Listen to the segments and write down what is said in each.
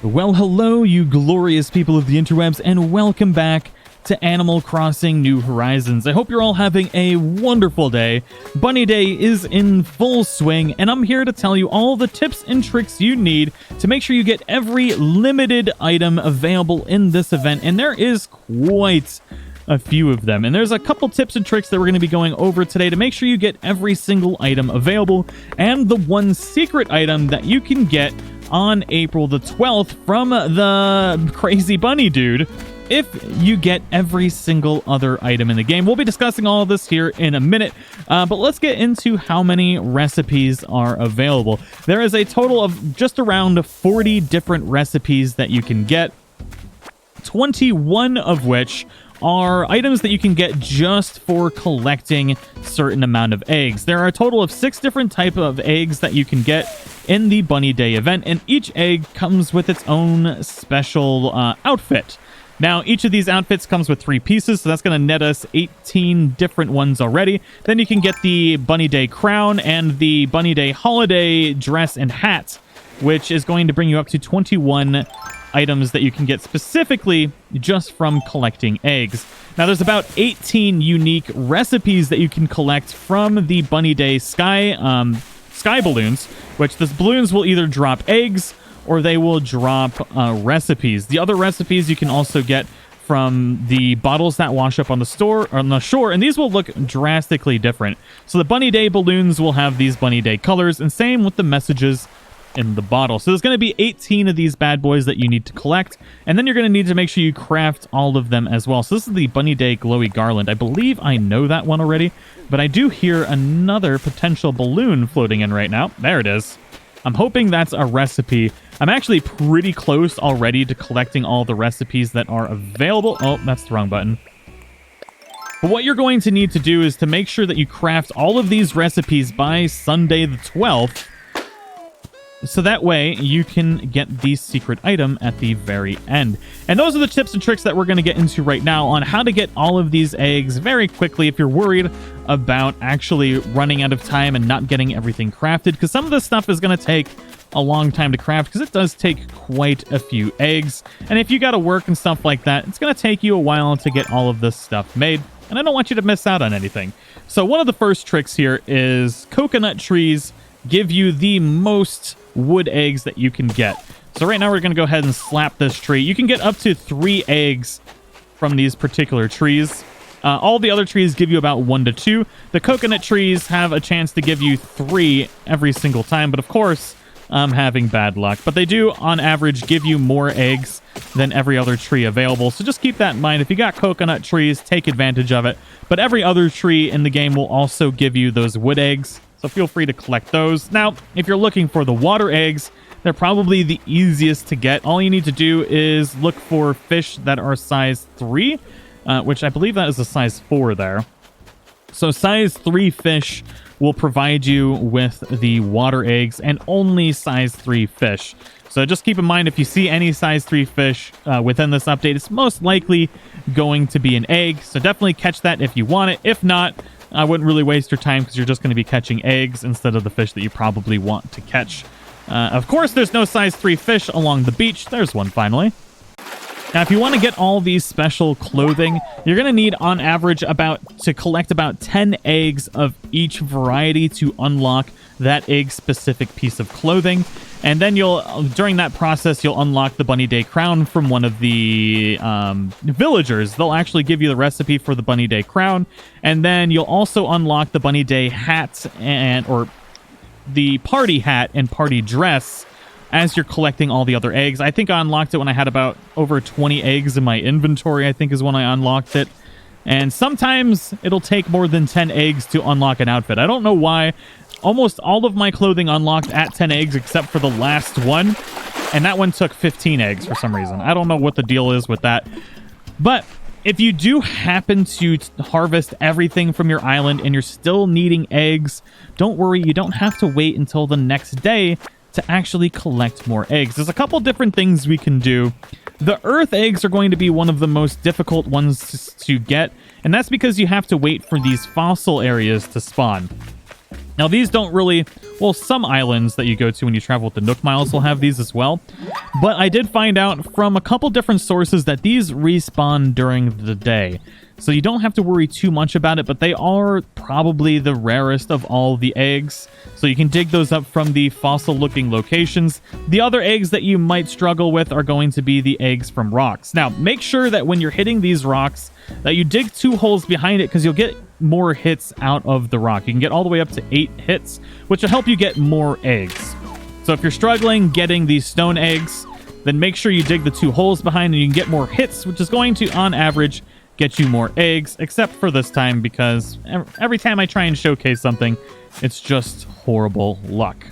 Well, hello, you glorious people of the interwebs, and welcome back to Animal Crossing New Horizons. I hope you're all having a wonderful day. Bunny Day is in full swing, and I'm here to tell you all the tips and tricks you need to make sure you get every limited item available in this event, and there is quite a few of them. And there's a couple tips and tricks that we're going to be going over today to make sure you get every single item available, and the one secret item that you can get on April the 12th from the crazy bunny dude if you get every single other item in the game. We'll be discussing all of this here in a minute, but let's get into how many recipes are available. There is a total of just around 40 different recipes that you can get, 21 of which are items that you can get just for collecting certain amount of eggs. There are a total of 6 different type of eggs that you can get in the Bunny Day event, and each egg comes with its own special outfit. Now, each of these outfits comes with 3 pieces, so that's going to net us 18 different ones already. Then you can get the Bunny Day crown and the Bunny Day holiday dress and hat, which is going to bring you up to 21 items that you can get specifically just from collecting eggs. Now, there's about 18 unique recipes that you can collect from the Bunny Day sky balloons, which the balloons will either drop eggs or they will drop recipes. The other recipes you can also get from the bottles that wash up on the shore, and these will look drastically different. So the Bunny Day balloons will have these Bunny Day colors, and same with the messages in the bottle. So there's going to be 18 of these bad boys that you need to collect, and then you're going to need to make sure you craft all of them as well. So this is the Bunny Day glowy garland. I believe I know that one already, but I do hear another potential balloon floating in right now. There it is. I'm hoping that's a recipe. I'm actually pretty close already to collecting all the recipes that are available. Oh, that's the wrong button. But what you're going to need to do is to make sure that you craft all of these recipes by Sunday the 12th, so that way you can get the secret item at the very end. And those are the tips and tricks that we're going to get into right now on how to get all of these eggs very quickly if you're worried about actually running out of time and not getting everything crafted, because some of this stuff is going to take a long time to craft because it does take quite a few eggs. And if you got to work and stuff like that, it's going to take you a while to get all of this stuff made. And I don't want you to miss out on anything. So one of the first tricks here is coconut trees give you the most wood eggs that you can get. So right now we're going to go ahead and slap this tree. You can get up to 3 eggs from these particular trees. All the other trees give you about 1 to 2. The coconut trees have a chance to give you 3 every single time, but of course I'm having bad luck. But they do on average give you more eggs than every other tree available, so just keep that in mind. If you got coconut trees, take advantage of it. But every other tree in the game will also give you those wood eggs, so feel free to collect those. Now, if you're looking for the water eggs, they're probably the easiest to get. All you need to do is look for fish that are size 3, which I believe that is a size 4 there. So size 3 fish will provide you with the water eggs, and only size 3 fish. So just keep in mind, if you see any size 3 fish within this update, it's most likely going to be an egg. So definitely catch that if you want it. If not, I wouldn't really waste your time because you're just going to be catching eggs instead of the fish that you probably want to catch. Of course, there's no size 3 fish along the beach. There's one finally. Now, if you want to get all these special clothing, you're going to need on average to collect about 10 eggs of each variety to unlock that egg-specific piece of clothing. And then during that process, you'll unlock the Bunny Day crown from one of the villagers. They'll actually give you the recipe for the Bunny Day crown. And then you'll also unlock the Bunny Day hat or the party hat and party dress as you're collecting all the other eggs. I think I unlocked it when I had about over 20 eggs in my inventory, I think is when I unlocked it. And sometimes it'll take more than 10 eggs to unlock an outfit. I don't know why. Almost all of my clothing unlocked at 10 eggs except for the last one. And that one took 15 eggs for some reason. I don't know what the deal is with that. But if you do happen to harvest everything from your island and you're still needing eggs, don't worry. You don't have to wait until the next day to actually collect more eggs. There's a couple different things we can do. The earth eggs are going to be one of the most difficult ones to get, and that's because you have to wait for these fossil areas to spawn. Now, these don't really Well, some islands that you go to when you travel with the Nook Miles will have these as well. But I did find out from a couple different sources that these respawn during the day. So you don't have to worry too much about it, but they are probably the rarest of all the eggs. So you can dig those up from the fossil-looking locations. The other eggs that you might struggle with are going to be the eggs from rocks. Now, make sure that when you're hitting these rocks, that you dig 2 holes behind it, because you'll get more hits out of the rock. You can get all the way up to 8 hits, which will help you get more eggs. So if you're struggling getting these stone eggs, then make sure you dig the 2 holes behind and you can get more hits, which is going to, on average, get you more eggs, except for this time, because every time I try and showcase something, it's just horrible luck.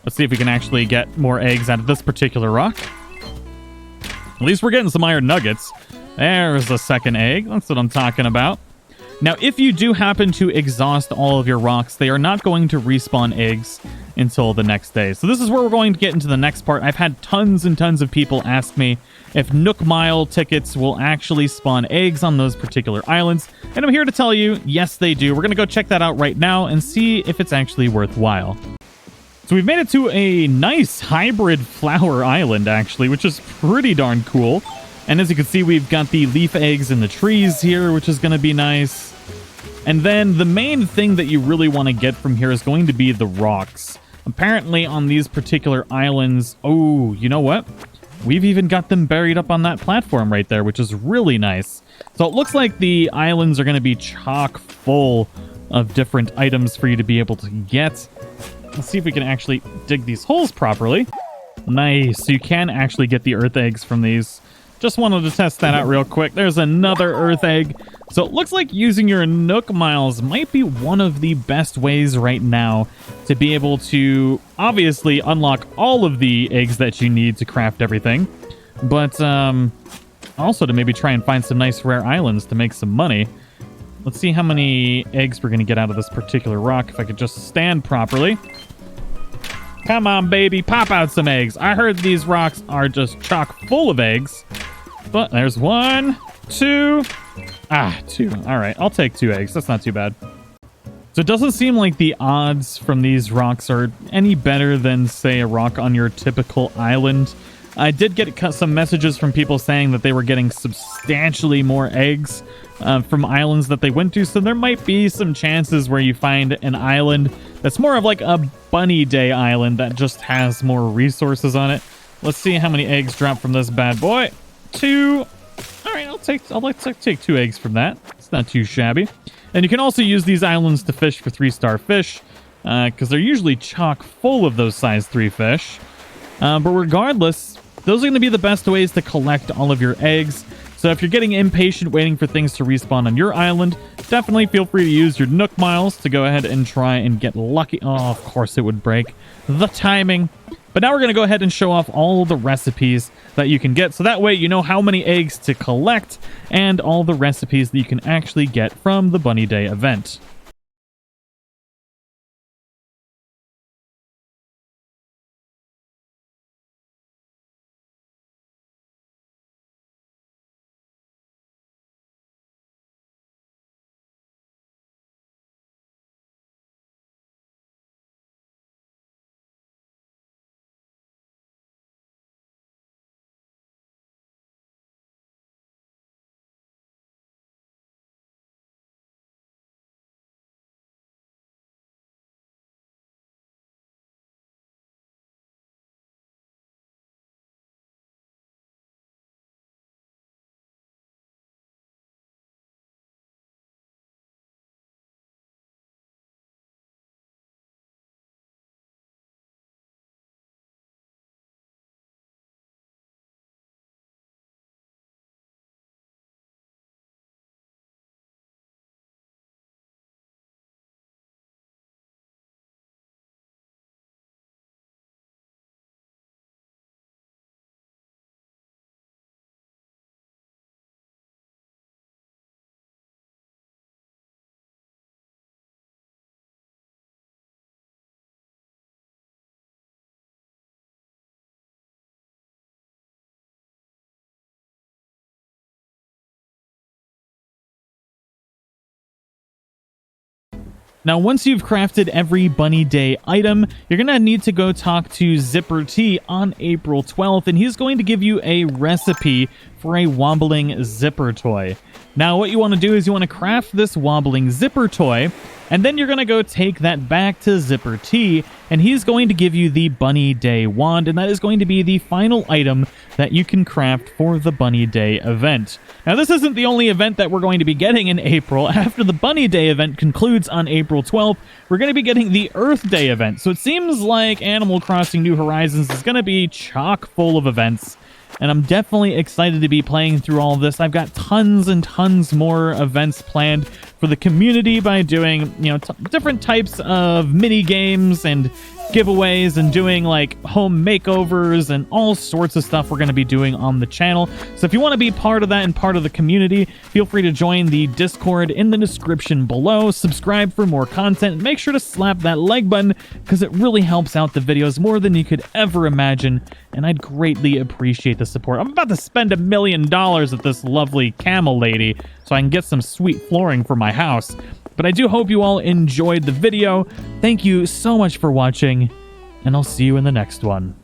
Let's see if we can actually get more eggs out of this particular rock. At least we're getting some iron nuggets. There's a second egg. That's what I'm talking about. Now, if you do happen to exhaust all of your rocks, they are not going to respawn eggs until the next day. So this is where we're going to get into the next part. I've had tons and tons of people ask me if Nook Mile tickets will actually spawn eggs on those particular islands. And I'm here to tell you, yes, they do. We're going to go check that out right now and see if it's actually worthwhile. So we've made it to a nice hybrid flower island, actually, which is pretty darn cool. And as you can see, we've got the leaf eggs in the trees here, which is going to be nice. And then the main thing that you really want to get from here is going to be the rocks. Apparently on these particular islands, oh, you know what? We've even got them buried up on that platform right there, which is really nice. So it looks like the islands are going to be chock full of different items for you to be able to get. Let's see if we can actually dig these holes properly. Nice. So you can actually get the earth eggs from these. Just wanted to test that out real quick. There's another earth egg. So it looks like using your Nook Miles might be one of the best ways right now to be able to obviously unlock all of the eggs that you need to craft everything. But also to maybe try and find some nice rare islands to make some money. Let's see how many eggs we're going to get out of this particular rock if I could just stand properly. Come on, baby, pop out some eggs. I heard these rocks are just chock full of eggs. But there's 1, 2. 2. All right, I'll take 2 eggs. That's not too bad. So it doesn't seem like the odds from these rocks are any better than, say, a rock on your typical island. I did get some messages from people saying that they were getting substantially more eggs from islands that they went to, so there might be some chances where you find an island that's more of like a bunny day island that just has more resources on it. Let's see how many eggs drop from this bad boy. 2. All right, I'll take 2 eggs from that. It's not too shabby. And you can also use these islands to fish for 3-star fish, because they're usually chock full of those size 3 fish. But regardless, those are going to be the best ways to collect all of your eggs. So if you're getting impatient waiting for things to respawn on your island, definitely feel free to use your Nook Miles to go ahead and try and get lucky. Oh, of course it would break. The timing. But now we're going to go ahead and show off all the recipes that you can get. So that way you know how many eggs to collect and all the recipes that you can actually get from the Bunny Day event. Now, once you've crafted every Bunny Day item, you're going to need to go talk to Zipper T on April 12th, and he's going to give you a recipe for a wobbling zipper toy. Now, what you want to do is you want to craft this wobbling zipper toy, and then you're going to go take that back to Zipper T, and he's going to give you the Bunny Day wand, and that is going to be the final item that you can craft for the Bunny Day event. Now, this isn't the only event that we're going to be getting in April. After the Bunny Day event concludes on April 12th, we're going to be getting the Earth Day event. So it seems like Animal Crossing New Horizons is going to be chock full of events. And I'm definitely excited to be playing through all of this. I've got tons and tons more events planned for the community by doing, different types of mini games and giveaways and doing like home makeovers and all sorts of stuff we're going to be doing on the channel. So if you want to be part of that and part of the community, feel free to join the Discord in the description below. Subscribe for more content. Make sure to slap that like button because it really helps out the videos more than you could ever imagine, and I'd greatly appreciate the support. I'm about to spend $1 million at this lovely camel lady so I can get some sweet flooring for my house. But I do hope you all enjoyed the video. Thank you so much for watching, and I'll see you in the next one.